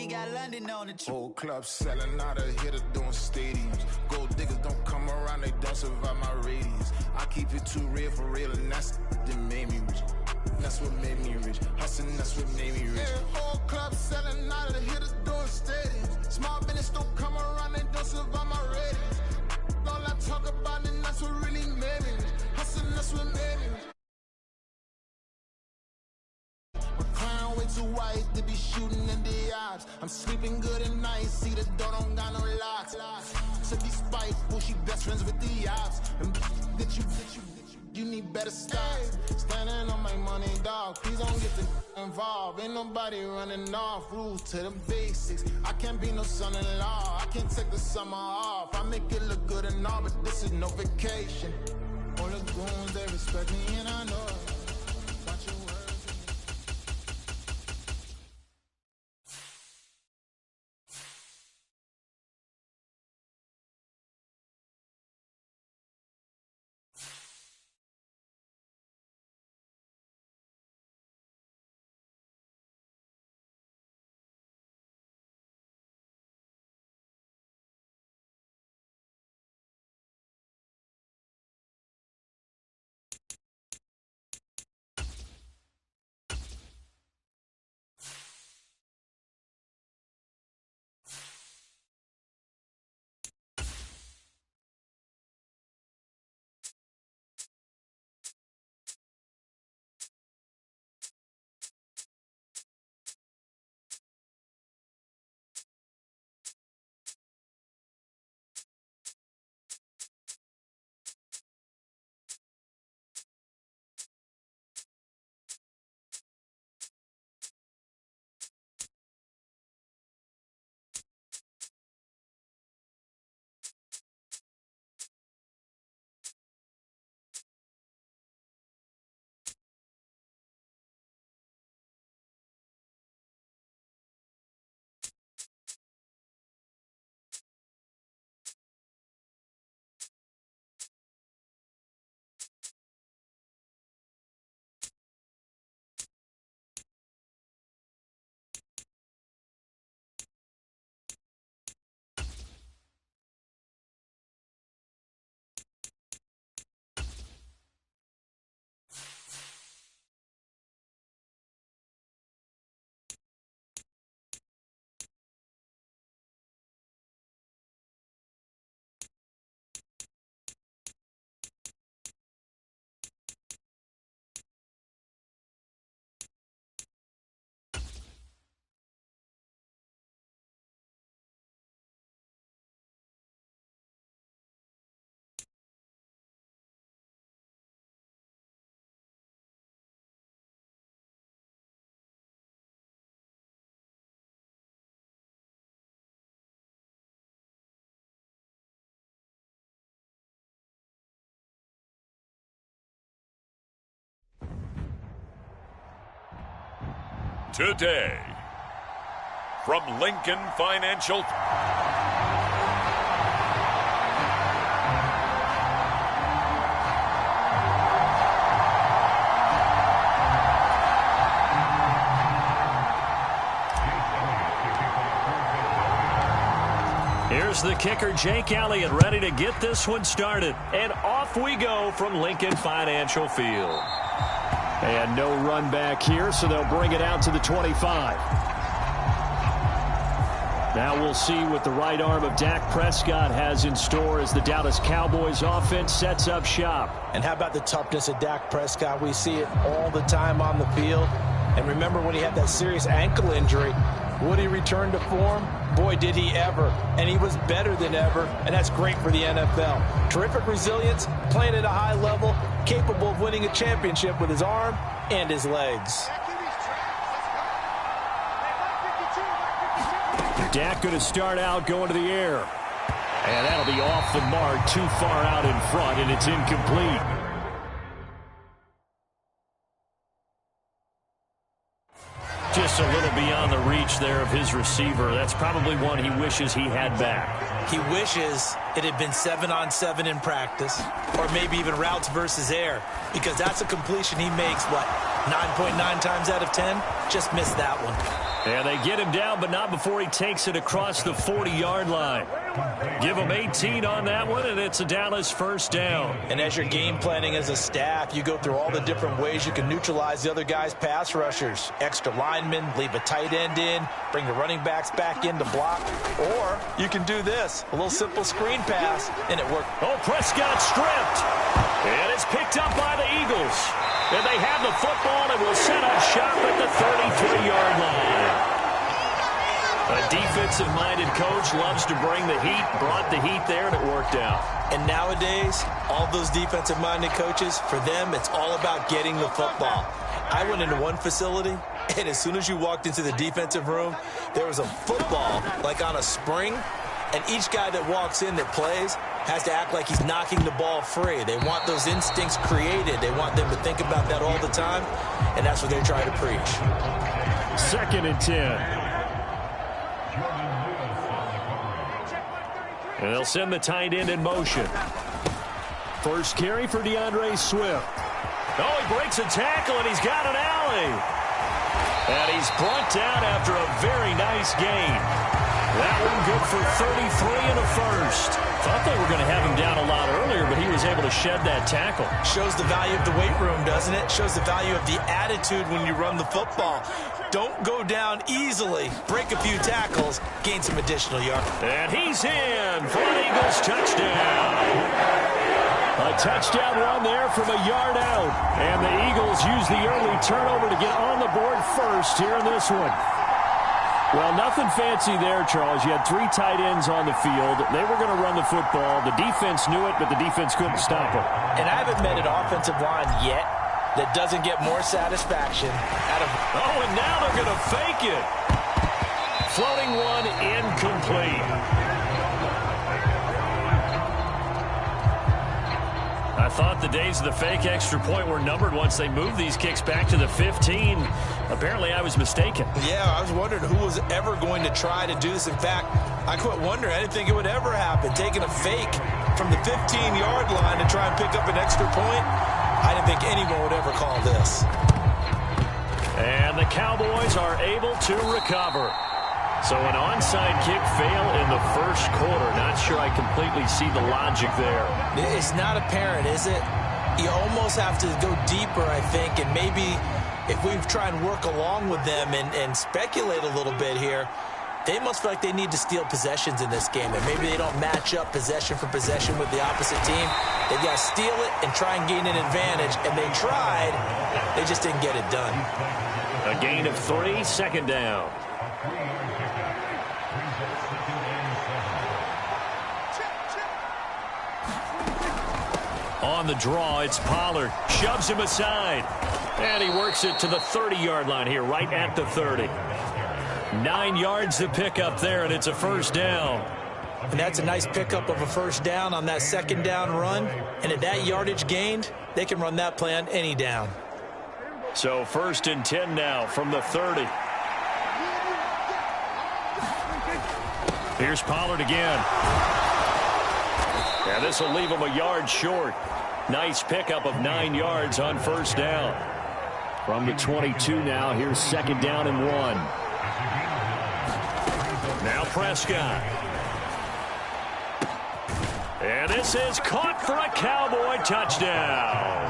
we got London on the trip. Whole club selling out of hitter doing stadiums. Gold diggers don't come around, they don't survive my radius. I keep it too real for real, and that's that made me rich. That's what made me rich. Hustling, that's what made me rich. Yeah, whole club selling out of the hitters doing stadiums. Small business don't come around, they don't survive my radius. All I talk about, and that's what really made me rich. Hustling, that's what made me rich. My crown way too white to be shooting in the eyes. I'm sleeping good at night, see the door don't got no locks. To be spiteful, she best friends with the ops. And that you need better stop. Standing on my money, dog. Please don't get the involved. Ain't nobody running off. Rules to the basics. I can't be no son-in-law. I can't take the summer off. I make it look good and all, but this is no vacation. All the goons, they respect me and I know it. Watch your words. Today, from Lincoln Financial. Here's the kicker, Jake Elliott, ready to get this one started. And off we go from Lincoln Financial Field. And no run back here, so they'll bring it out to the 25. Now we'll see what the right arm of Dak Prescott has in store as the Dallas Cowboys offense sets up shop. And how about the toughness of Dak Prescott? We see it all the time on the field. And remember when he had that serious ankle injury, would he return to form? Boy, did he ever. And he was better than ever, and that's great for the NFL. Terrific resilience, playing at a high level, capable of winning a championship with his arm and his legs. Dak going to start out going to the air. And that'll be off the mark, too far out in front, and it's incomplete. Just a little beyond the reach there of his receiver. That's probably one he wishes he had back. He wishes it had been 7-on-7 in practice, or maybe even routes versus air, because that's a completion he makes, what, 9.9 times out of 10, just missed that one. And they get him down, but not before he takes it across the 40-yard line. Give him 18 on that one, and it's a Dallas first down. And as you're game planning as a staff, you go through all the different ways you can neutralize the other guy's pass rushers. Extra linemen, leave a tight end in, bring the running backs back in to block. Or you can do this, a little simple screen pass, and it worked. Oh, Prescott stripped. And it's picked up by the Eagles. And they have the football and will set up shop at the 33-yard line. A defensive-minded coach loves to bring the heat, brought the heat there, and it worked out. And nowadays, all those defensive-minded coaches, for them, it's all about getting the football. I went into one facility, and as soon as you walked into the defensive room, there was a football, like on a spring, and each guy that walks in that plays has to act like he's knocking the ball free. They want those instincts created. They want them to think about that all the time, and that's what they try to preach. 2nd and 10. And they'll send the tight end in motion. First carry for DeAndre Swift. Oh, he breaks a tackle, and he's got an alley. And he's brought down after a very nice gain. That one good for 33 and a first. Thought they were going to have him down a lot earlier, but he was able to shed that tackle. Shows the value of the weight room, doesn't it? Shows the value of the attitude when you run the football. Don't go down easily. Break a few tackles, gain some additional yards. And he's in for an Eagles touchdown. A touchdown run there from a yard out. And the Eagles use the early turnover to get on the board first here in this one. Well, nothing fancy there, Charles. You had 3 tight ends on the field. They were going to run the football. The defense knew it, but the defense couldn't stop them. And I haven't met an offensive line yet that doesn't get more satisfaction out of... Oh, and now they're going to fake it. Floating one incomplete. I thought the days of the fake extra point were numbered once they moved these kicks back to the 15. Apparently, I was mistaken. Yeah, I was wondering who was ever going to try to do this. In fact, I quit wondering. I didn't think it would ever happen. Taking a fake from the 15-yard line to try and pick up an extra point, I didn't think anyone would ever call this. And the Cowboys are able to recover. So an onside kick fail in the first quarter. Not sure I completely see the logic there. It's not apparent, is it? You almost have to go deeper, I think, and maybe if we try and work along with them and speculate a little bit here, they must feel like they need to steal possessions in this game, and maybe they don't match up possession for possession with the opposite team. They've got to steal it and try and gain an advantage, and they tried. They just didn't get it done. A gain of 3, 2nd down. On the draw, it's Pollard. Shoves him aside. And he works it to the 30-yard line here, right at the 30. 9 yards to pick up there, and it's a first down. And that's a nice pickup of a first down on that 2nd down run. And at that yardage gained, they can run that play on any down. So 1st and 10 now from the 30. Here's Pollard again. And this will leave him a yard short. Nice pickup of 9 yards on first down. From the 22 now, here's 2nd down and 1. Now Prescott. And this is caught for a Cowboy touchdown.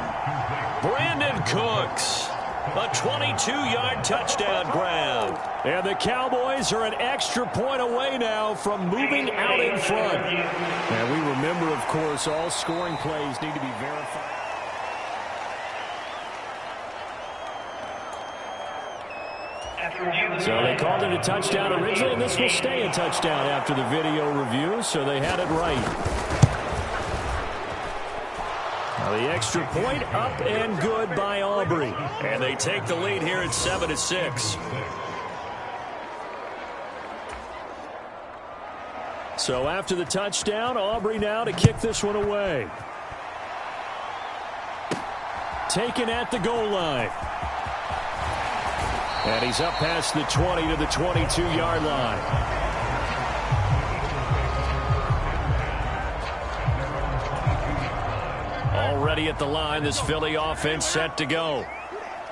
Brandon Cooks. A 22-yard touchdown grab. And the Cowboys are an extra point away now from moving out in front. And we remember, of course, all scoring plays need to be verified. So they called it a touchdown originally, and this will stay a touchdown after the video review, so they had it right. Now the extra point up and good by Aubrey. And they take the lead here at 7-6. So after the touchdown, Aubrey now to kick this one away. Taken at the goal line. And he's up past the 20 to the 22-yard line. Already at the line, this Philly offense set to go.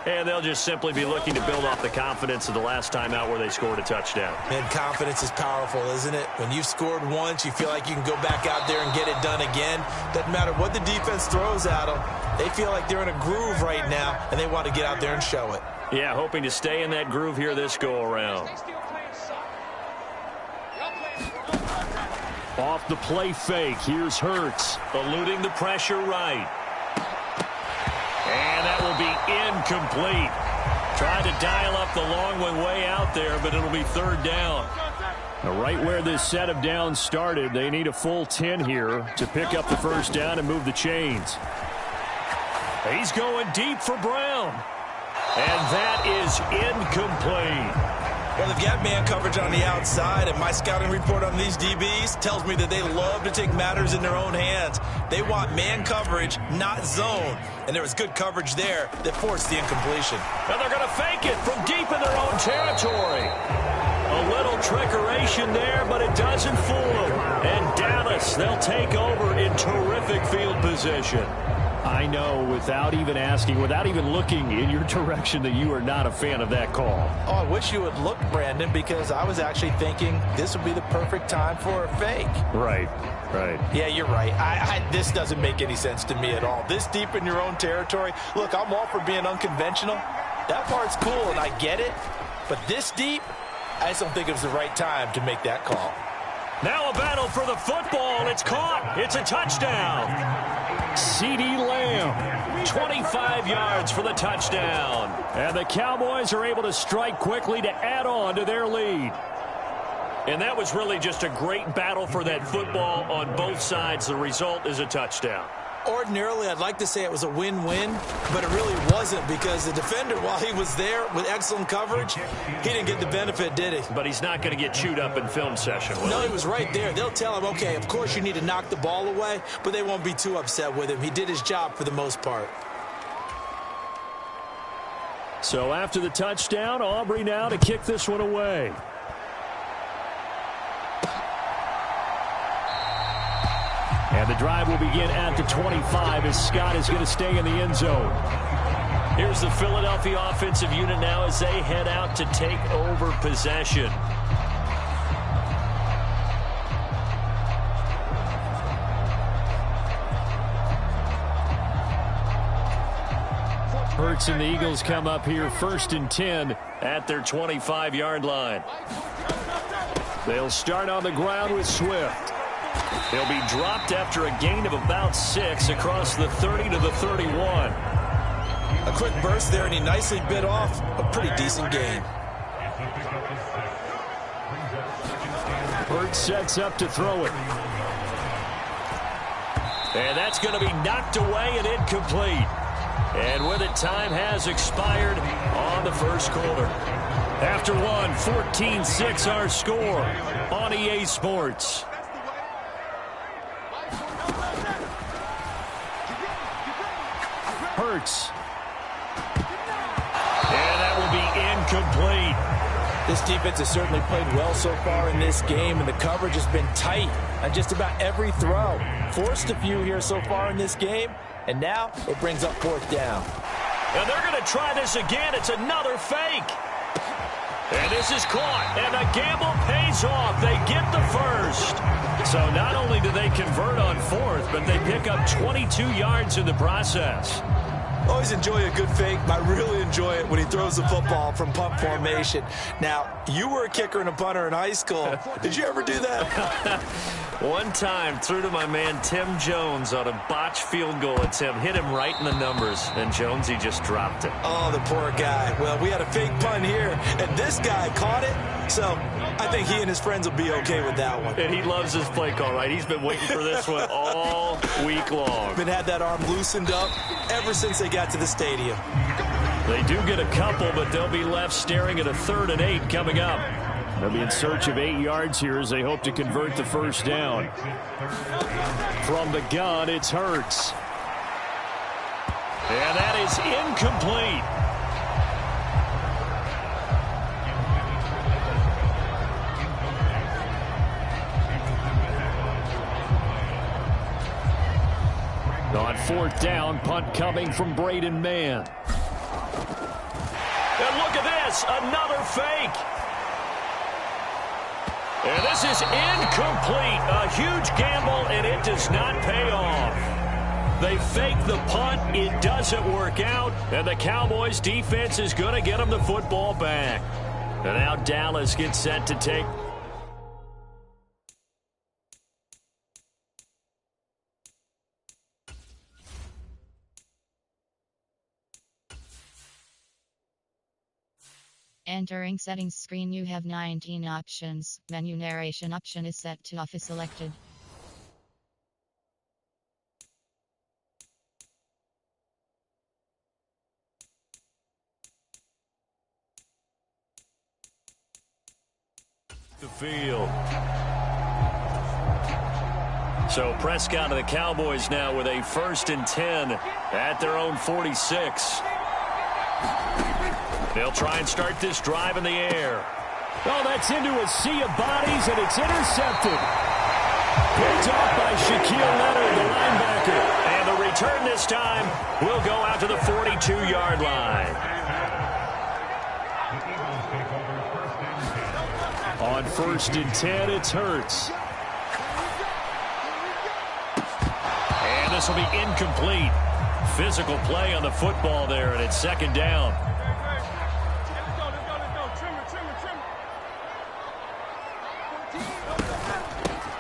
And they'll just simply be looking to build off the confidence of the last time out where they scored a touchdown. And confidence is powerful, isn't it? When you've scored once, you feel like you can go back out there and get it done again. Doesn't matter what the defense throws at them. They feel like they're in a groove right now, and they want to get out there and show it. Yeah, hoping to stay in that groove here this go-around. Off the play fake, here's Hurts, eluding the pressure right. And that will be incomplete. Tried to dial up the long one way out there, but it'll be third down. Now, right where this set of downs started, they need a full 10 here to pick up the first down and move the chains. He's going deep for Brown. And that is incomplete. Well, they've got man coverage on the outside, and my scouting report on these DBs tells me that they love to take matters in their own hands. They want man coverage, not zone. And there was good coverage there that forced the incompletion. And they're going to fake it from deep in their own territory. A little trickeration there, but it doesn't fool them. And Dallas, they'll take over in terrific field position. I know, without even asking, without even looking in your direction, that you are not a fan of that call. Oh, I wish you would look, Brandon, because I was actually thinking this would be the perfect time for a fake. Right. Yeah, you're right. This doesn't make any sense to me at all. This deep in your own territory. Look, I'm all for being unconventional. That part's cool, and I get it. But this deep, I just don't think it was the right time to make that call. Now a battle for the football. It's caught. It's a touchdown. CeeDee Lamb, 25 yards for the touchdown. And the Cowboys are able to strike quickly to add on to their lead. And that was really just a great battle for that football on both sides. The result is a touchdown. Ordinarily, I'd like to say it was a win-win, but it really wasn't because the defender, while he was there with excellent coverage, he didn't get the benefit, did he? But he's not going to get chewed up in film session, will he? No, he was right there. They'll tell him, okay, of course you need to knock the ball away, but they won't be too upset with him. He did his job for the most part. So after the touchdown, Aubrey now to kick this one away. And the drive will begin at the 25 as Scott is going to stay in the end zone. Here's the Philadelphia offensive unit now as they head out to take over possession. Hurts and the Eagles come up here 1st and 10 at their 25-yard line. They'll start on the ground with Swift. He'll be dropped after a gain of about 6 across the 30 to the 31. A quick burst there, and he nicely bit off a pretty decent gain. Hurts sets up to throw it. And that's going to be knocked away and incomplete. And with it, time has expired on the first quarter. After one, 14-6 our score on EA Sports. Hurts. And that will be incomplete. This defense has certainly played well so far in this game, and the coverage has been tight on just about every throw. Forced a few here so far in this game, and now it brings up 4th down. And they're going to try this again. It's another fake. And this is caught, and the gamble pays off. They get the first. So not only do they convert on 4th, but they pick up 22 yards in the process. Always enjoy a good fake, but I really enjoy it when he throws the football from punt formation. Now, you were a kicker and a punter in high school. Did you ever do that? One time, threw to my man Tim Jones on a botched field goal attempt. Hit him right in the numbers, and Jonesy just dropped it. Oh, the poor guy. Well, we had a fake punt here, and this guy caught it. So I think he and his friends will be okay with that one. And he loves his play call, right? He's been waiting for this one all week long. Been had that arm loosened up ever since they got to the stadium. They do get a couple, but they'll be left staring at a 3rd and 8 coming up. They'll be in search of 8 yards here as they hope to convert the first down. From the gun, it's Hurts. And that is incomplete. On 4th down, punt coming from Braden Mann. this. Another fake. And this is incomplete. A huge gamble, and it does not pay off. They fake the punt. It doesn't work out. And the Cowboys' defense is going to get them the football back. And now Dallas gets set to take. Entering settings screen, you have 19 options. Menu narration option is set to off is selected. The field. So Prescott of the Cowboys now with a 1st and 10 at their own 46. They'll try and start this drive in the air. Oh, that's into a sea of bodies, and it's intercepted. Picked off by Shaquille Leonard, the linebacker. And the return this time will go out to the 42-yard line. On 1st and 10, it's Hurts. And this will be incomplete. Physical play on the football there, and it's 2nd down.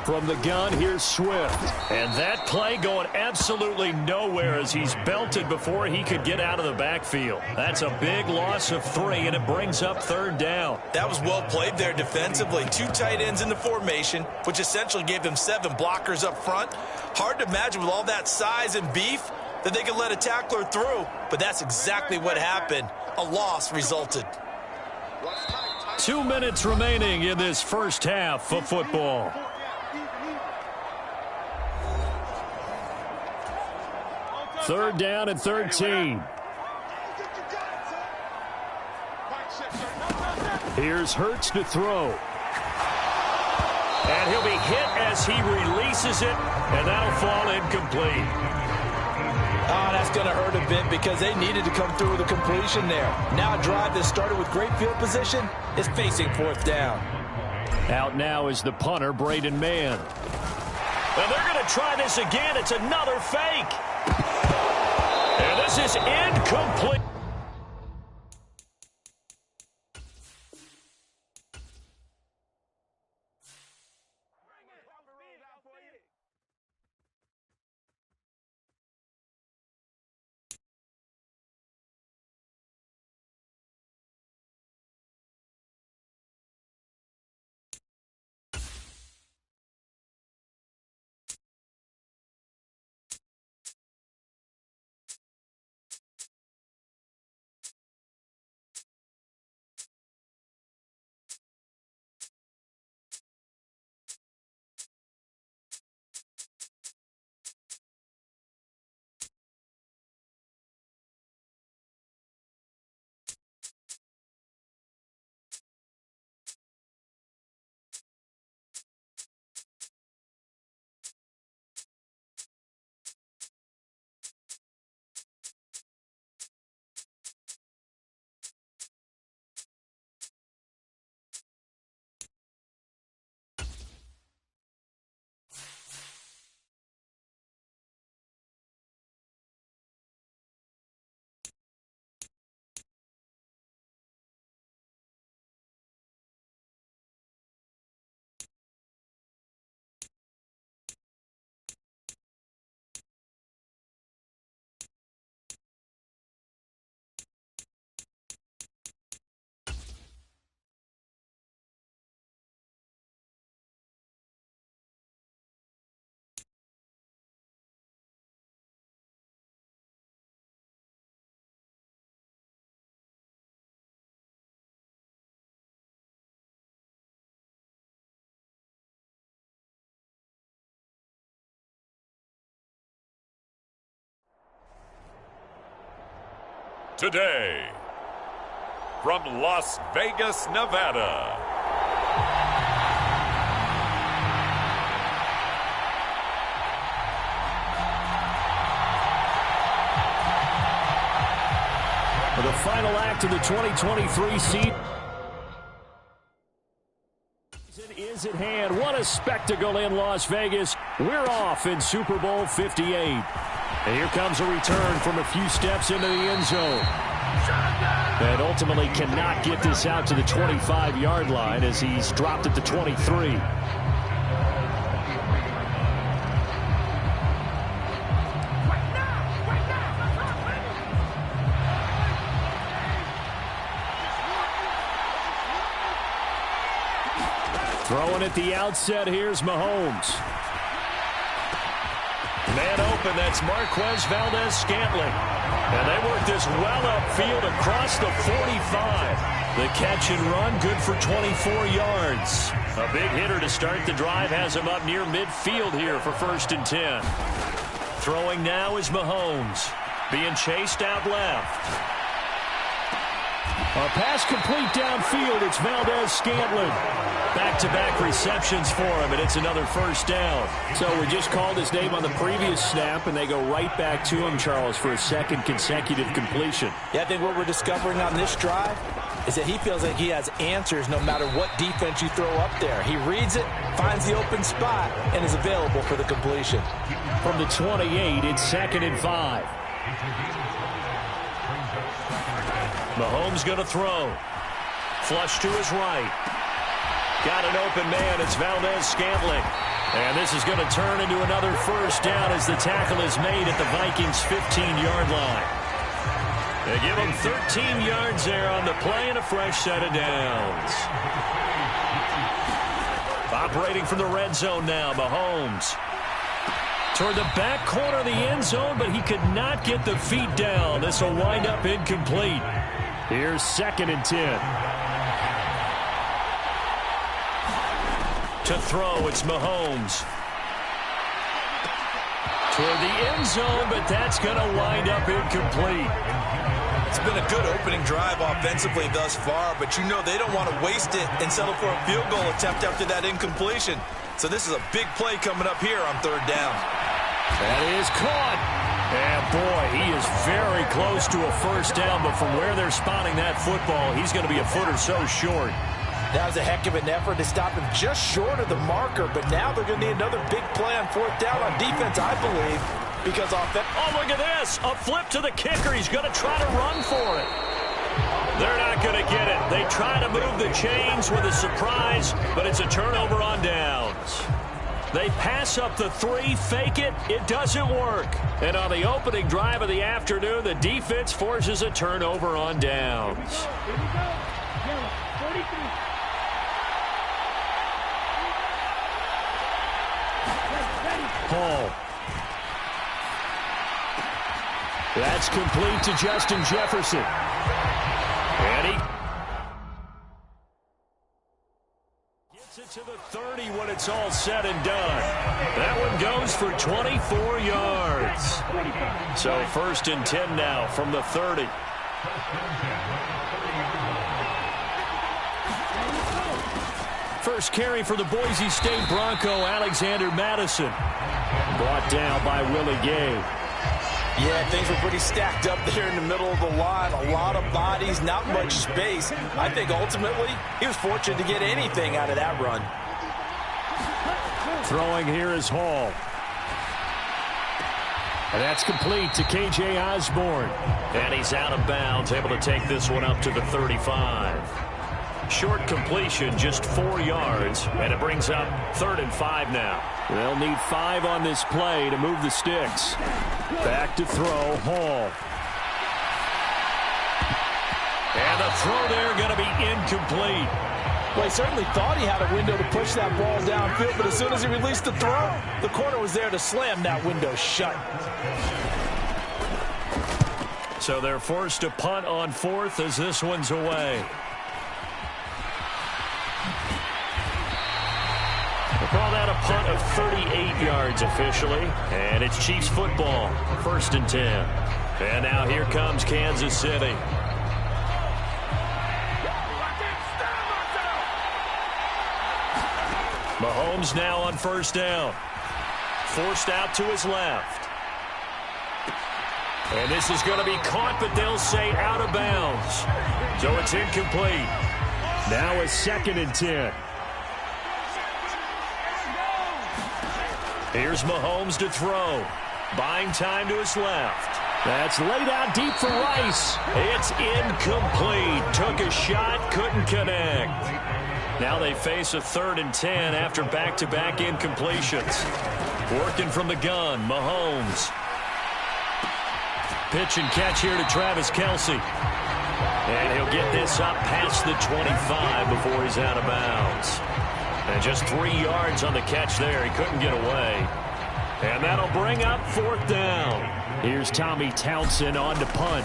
From the gun, here's Swift. And that play going absolutely nowhere as he's belted before he could get out of the backfield. That's a big loss of 3, and it brings up 3rd down. That was well played there defensively. 2 tight ends in the formation, which essentially gave them 7 blockers up front. Hard to imagine with all that size and beef that they could let a tackler through, but that's exactly what happened. A loss resulted. 2 minutes remaining in this first half of football. Third down and 13. Here's Hurts to throw. And he'll be hit as he releases it, and that'll fall incomplete. Oh, that's going to hurt a bit because they needed to come through with a completion there. Now a drive that started with great field position is facing 4th down. Out now is the punter, Braden Mann. And they're going to try this again. It's another fake. And this is incomplete. Today, from Las Vegas, Nevada, For the final act of the 2023 season is at hand. What a spectacle in Las Vegas. We're off in Super Bowl 58. And here comes a return from a few steps into the end zone. And ultimately cannot get this out to the 25-yard line as he's dropped at the 23. Throwing at the outset, here's Mahomes. Man open, that's Marquez Valdez-Scantling. And they work this well upfield across the 45. The catch and run, good for 24 yards. A big hitter to start the drive has him up near midfield here for 1st and 10. Throwing now is Mahomes. Being chased out left. A pass complete downfield. It's Valdez-Scantling. Back-to-back receptions for him, and it's another 1st down. So we just called his name on the previous snap, and they go right back to him, Charles, for a 2nd consecutive completion. Yeah, I think what we're discovering on this drive is that he feels like he has answers no matter what defense you throw up there. He reads it, finds the open spot, and is available for the completion. From the 28, it's 2nd and 5. Mahomes going to throw. Flush to his right. Got an open man. It's Valdez-Scantling. And this is going to turn into another 1st down as the tackle is made at the Vikings' 15-yard line. They give him 13 yards there on the play and a fresh set of downs. Operating from the red zone now, Mahomes. Toward the back corner of the end zone, but he could not get the feet down. This will wind up incomplete. Here's 2nd and 10. To throw, it's Mahomes. Toward the end zone, but that's going to wind up incomplete. It's been a good opening drive offensively thus far, but you know they don't want to waste it and settle for a field goal attempt after that incompletion. So this is a big play coming up here on 3rd down. That is caught. And boy, he is very close to a 1st down, but from where they're spotting that football, he's going to be a foot or so short. That was a heck of an effort to stop him just short of the marker, but now they're going to need another big play on 4th down on defense, I believe, because offense. Oh, look at this. A flip to the kicker. He's going to try to run for it. They're not going to get it. They try to move the chains with a surprise, but it's a turnover on downs. They pass up the 3, fake it. It doesn't work. And on the opening drive of the afternoon, the defense forces a turnover on downs. Hall. That's complete to Justin Jefferson. And he gets it to the 30 when it's all said and done. That one goes for 24 yards. So 1st and 10 now from the 30. First carry for the Boise State Bronco, Alexander Madison. Brought down by Willie Gay. Yeah, things were pretty stacked up there in the middle of the line. A lot of bodies, not much space. I think ultimately he was fortunate to get anything out of that run. Throwing here is Hall. And that's complete to K.J. Osborne. And he's out of bounds, able to take this one up to the 35. Short completion, just 4 yards, and it brings up 3rd and 5 now. They'll need 5 on this play to move the sticks. Back to throw, Hall. And the throw there going to be incomplete. Well, he certainly thought he had a window to push that ball downfield, but as soon as he released the throw, the corner was there to slam that window shut. So they're forced to punt on 4th as this one's away. We'll call that a punt of 38 yards officially. And it's Chiefs football, 1st and 10. And now here comes Kansas City. Mahomes now on 1st down. Forced out to his left. And this is going to be caught, but they'll say out of bounds. So it's incomplete. Now a 2nd and 10. Here's Mahomes to throw. Buying time to his left. That's laid out deep for Rice. It's incomplete. Took a shot, couldn't connect. Now they face a 3rd and 10 after back-to-back incompletions. Working from the gun, Mahomes. Pitch and catch here to Travis Kelce. And he'll get this up past the 25 before he's out of bounds. And just 3 yards on the catch there. He couldn't get away. And that'll bring up 4th down. Here's Tommy Townsend on to punt.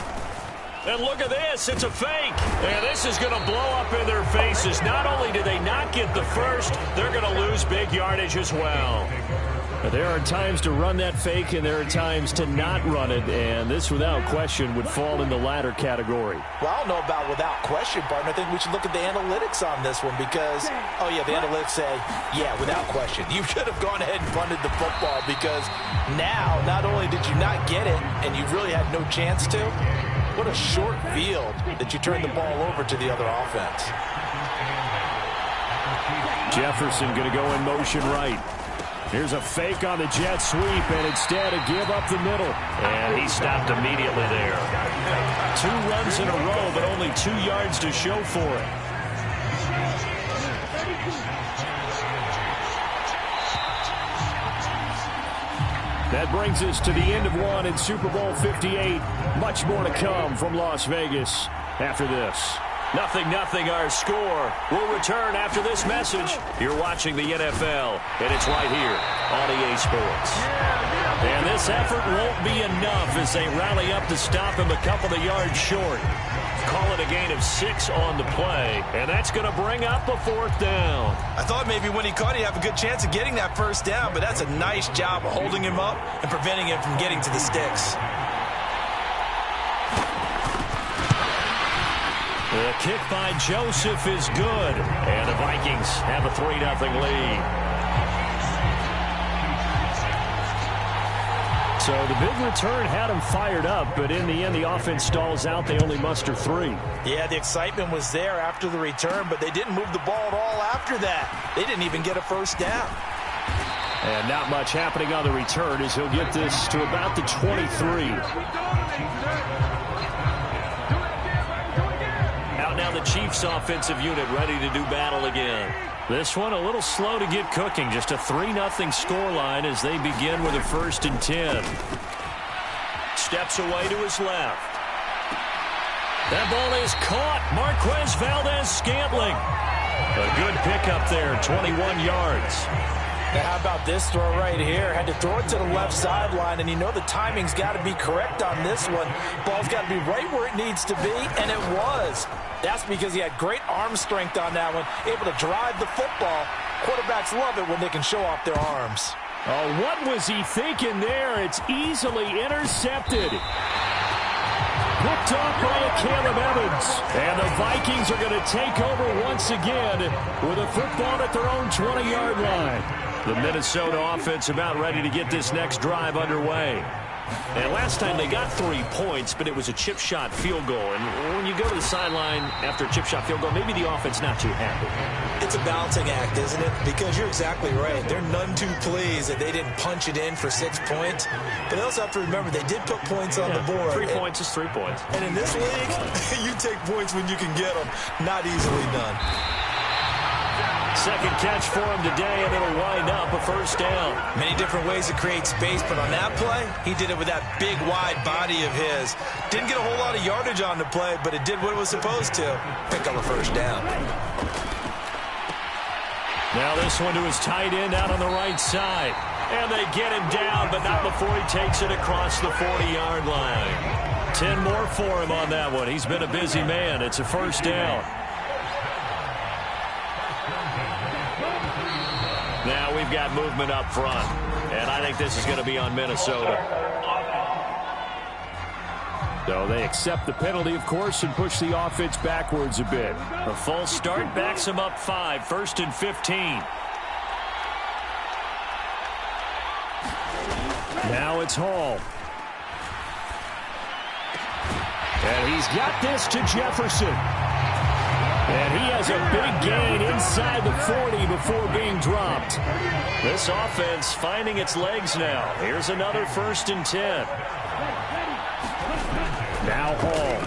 And look at this. It's a fake. And this is going to blow up in their faces. Not only do they not get the first, they're going to lose big yardage as well. There are times to run that fake, and there are times to not run it, and this, without question, would fall in the latter category. Well, I don't know about without question, partner. I think we should look at the analytics on this one because, oh, yeah, the analytics say, yeah, without question. You should have gone ahead and punted the football because now, not only did you not get it, and you really had no chance to, what a short field that you turned the ball over to the other offense. Jefferson going to go in motion right. Here's a fake on the jet sweep, and instead a give up the middle. And he stopped immediately there. 2 runs in a row, but only 2 yards to show for it. That brings us to the end of one in Super Bowl 58. Much more to come from Las Vegas after this. 0-0 our score. We'll return after this message. You're watching the NFL, and it's right here on EA Sports. And this effort won't be enough as they rally up to stop him a couple of yards short. Call it a gain of 6 on the play, and that's going to bring up a 4th down. I thought maybe when he caught it, he'd have a good chance of getting that 1st down, but that's a nice job of holding him up and preventing him from getting to the sticks. The kick by Joseph is good, and the Vikings have a 3-0 lead. So the big return had him fired up, but in the end, the offense stalls out. They only muster 3. Yeah, the excitement was there after the return, but they didn't move the ball at all after that. They didn't even get a 1st down. And not much happening on the return as he'll get this to about the 23. Now the Chiefs offensive unit ready to do battle again. This one a little slow to get cooking. Just a 3-0 scoreline as they begin with a 1st and 10. Steps away to his left. That ball is caught. Marquez Valdez-Scantling. A good pickup there, 21 yards. Now how about this throw right here? Had to throw it to the left sideline, and you know the timing's got to be correct on this one. Ball's got to be right where it needs to be, and it was. That's because he had great arm strength on that one, able to drive the football. Quarterbacks love it when they can show off their arms. Oh, what was he thinking there? It's easily intercepted. Picked off by a Caleb Evans. And the Vikings are going to take over once again with a football at their own 20-yard line. The Minnesota offense about ready to get this next drive underway. And last time they got 3 points, but it was a chip shot field goal. And when you go to the sideline after a chip shot field goal, maybe the offense not too happy. It's a balancing act, isn't it? Because you're exactly right. They're none too pleased that they didn't punch it in for 6 points. But they also have to remember they did put points on the board. 3 points is 3 points. And in this league, you take points when you can get them. Not easily done. Second catch for him today, and it'll wind up a 1st down. Many different ways to create space, but on that play, he did it with that big, wide body of his. Didn't get a whole lot of yardage on the play, but it did what it was supposed to. Pick up a 1st down. Now this one to his tight end out on the right side. And they get him down, but not before he takes it across the 40-yard line. 10 more for him on that one. He's been a busy man. It's a 1st down. Now we've got movement up front, and I think this is going to be on Minnesota. So they accept the penalty, of course, and push the offense backwards a bit. A false start backs them up 5, 1st and 15. Now it's Hall. And he's got this to Jefferson. And he has a big gain inside the 40 before being dropped. This offense finding its legs now. Here's another 1st and 10. Now Hall.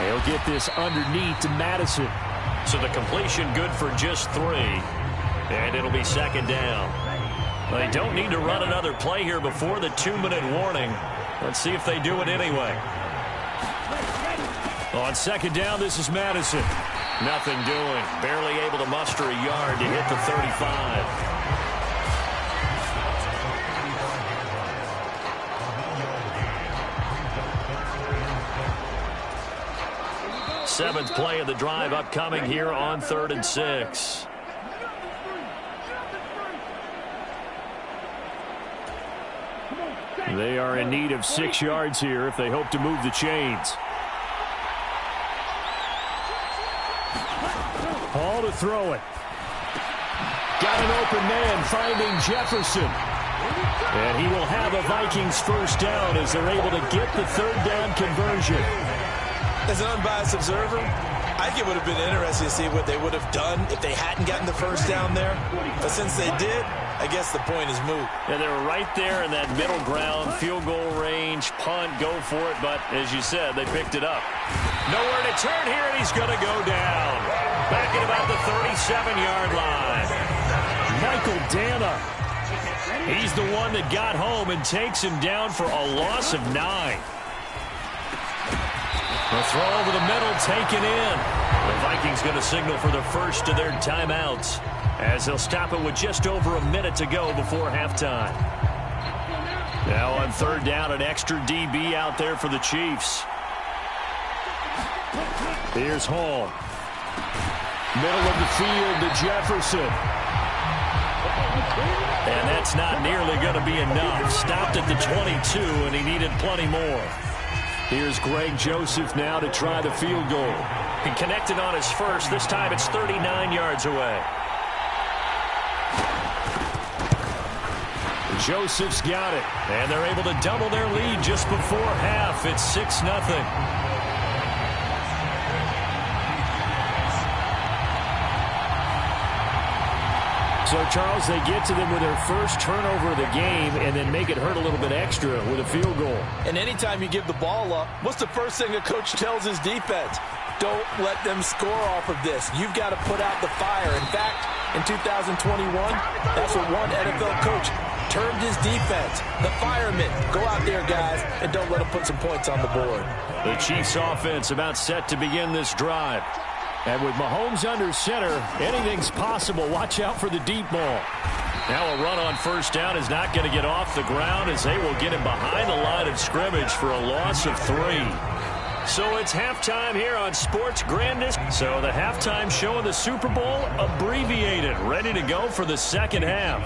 He'll get this underneath to Madison. So the completion good for just 3. And it'll be 2nd down. They don't need to run another play here before the 2-minute warning. Let's see if they do it anyway. On 2nd down, this is Madison. Nothing doing. Barely able to muster a yard to hit the 35. Seventh play of the drive upcoming here on 3rd and 6. They are in need of 6 yards here if they hope to move the chains. Hall to throw it. Got an open man finding Jefferson. And he will have a Vikings 1st down as they're able to get the 3rd down conversion. As an unbiased observer, I think it would have been interesting to see what they would have done if they hadn't gotten the 1st down there. But since they did, I guess the point is moot. And they were right there in that middle ground, field goal range, punt, go for it. But as you said, they picked it up. Nowhere to turn here, and he's going to go down. Back at about the 37-yard line. Michael Dana. He's the one that got home and takes him down for a loss of 9. The throw over the middle, taken in. The Vikings going to signal for the first of their timeouts as they'll stop it with just over a minute to go before halftime. Now on 3rd down, an extra DB out there for the Chiefs. Here's Hall. Middle of the field to Jefferson. And that's not nearly going to be enough. Stopped at the 22, and he needed plenty more. Here's Greg Joseph now to try the field goal. He connected on his first. This time it's 39 yards away. Joseph's got it. And they're able to double their lead just before half. It's 6-0. So, Charles, they get to them with their first turnover of the game and then make it hurt a little bit extra with a field goal. And anytime you give the ball up, what's the first thing a coach tells his defense? Don't let them score off of this. You've got to put out the fire. In fact, in 2021, that's what one NFL coach termed his defense. The firemen. Go out there, guys, and don't let them put some points on the board. The Chiefs offense about set to begin this drive. And with Mahomes under center, anything's possible. Watch out for the deep ball. Now a run on 1st down is not going to get off the ground as they will get him behind the line of scrimmage for a loss of 3. So it's halftime here on Sports Grandest. So the halftime show of the Super Bowl abbreviated, ready to go for the 2nd half.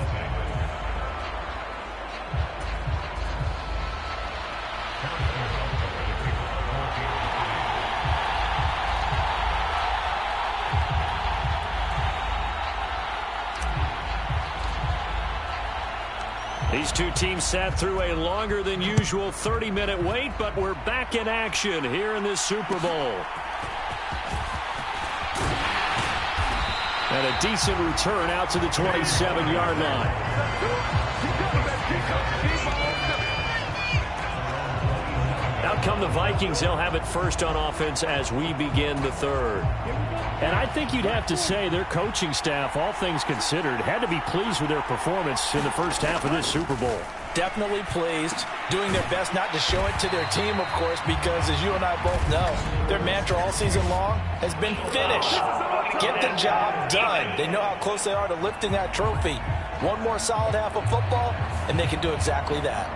These two teams sat through a longer than usual 30-minute wait, but we're back in action here in this Super Bowl. And a decent return out to the 27-yard line. Out come the Vikings. They'll have it first on offense as we begin the 3rd. And I think you'd have to say their coaching staff, all things considered, had to be pleased with their performance in the first half of this Super Bowl. Definitely pleased, doing their best not to show it to their team, of course, because as you and I both know, their mantra all season long has been finish. Get the job done. They know how close they are to lifting that trophy. One more solid half of football, and they can do exactly that.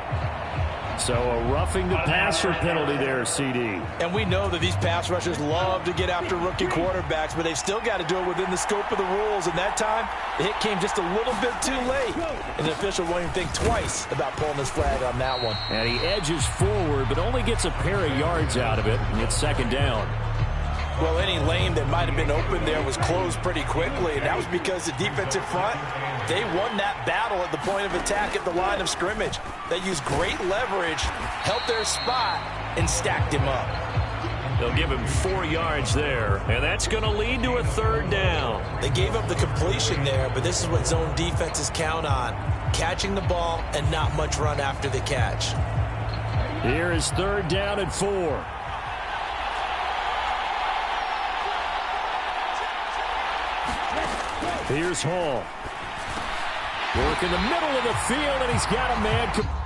So a roughing the passer penalty there, CD. And we know that these pass rushers love to get after rookie quarterbacks, but they've still got to do it within the scope of the rules. And that time, the hit came just a little bit too late. And the official won't even think twice about pulling his flag on that one. And he edges forward, but only gets a pair of yards out of it. And it's 2nd down. Well, any lane that might have been open there was closed pretty quickly, and that was because the defensive front, they won that battle at the point of attack at the line of scrimmage. They used great leverage, held their spot, and stacked him up. They'll give him 4 yards there, and that's going to lead to a 3rd down. They gave up the completion there, but this is what zone defenses count on, catching the ball and not much run after the catch. Here is 3rd down and 4. Here's Hall. Work in the middle of the field, and he's got a man.